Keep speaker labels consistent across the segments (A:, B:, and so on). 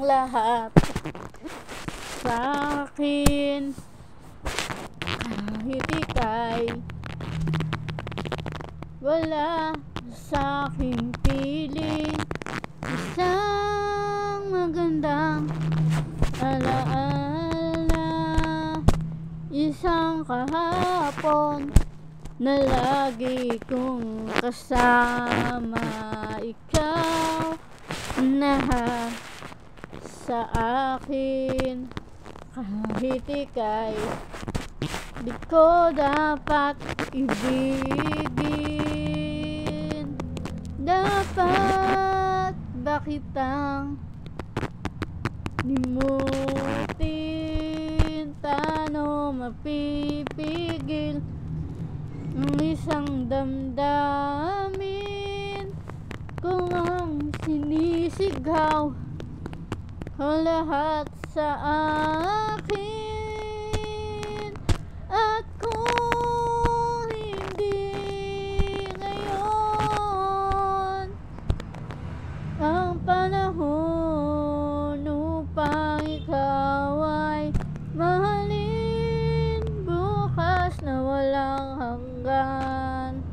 A: lahat sa akin, kahit ika'y wala sa aking piling. Isang magandang alaala, isang kahapon na lagi kong kasama. Ikaw na sa akin, kahit ika'y di ko dapat ibigin. Dapat ba kitang limutin? Tano mapipigil ang isang damdamin kung ang sinisigaw ang lahat sa akin. At kung hindi ngayon ang panahon upang ikaw ay mahalin, bukas na walang hanggan,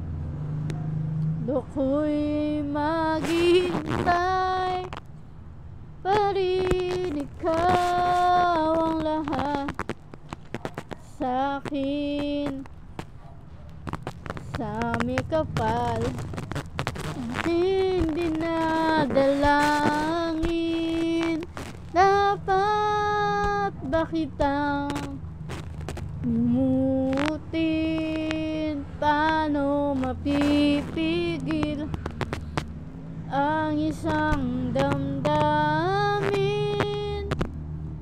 A: ako'y maghihintay pa rin. Ikaw ang lahat sa akin, sa aming kapal hindi na dalangin. Dapat ba kitang limutin? Paano mapipigil ang isang damdamin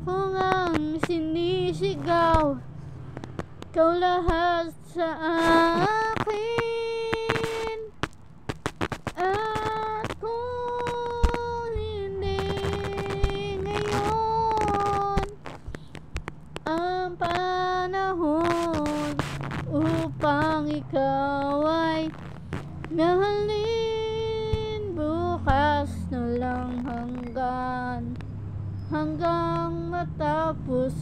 A: kung ang sinisigaw ikaw lahat sa akin? At kung hindi ngayon ang panahon upang ikaw ay mahalin, bukas na lang hanggang matapos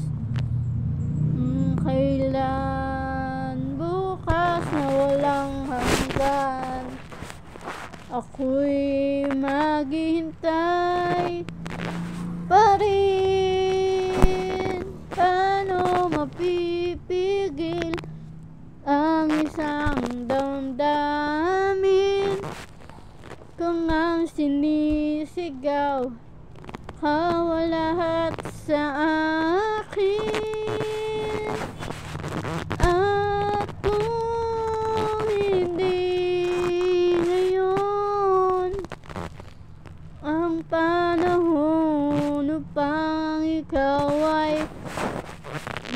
A: kailan, bukas na walang hanggan, ako'y maghihintay pa rin. Paano mapipigil ang isang damdamin kung ang sinisigaw ka lahat sa akin? At kung hindi ngayon ang panahon upang ikaw ay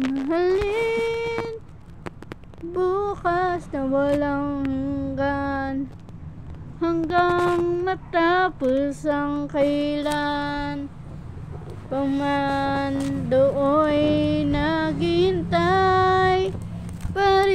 A: mahalin, bukas na walang hanggang matapos ang kailan paman, do'y naghihintay pa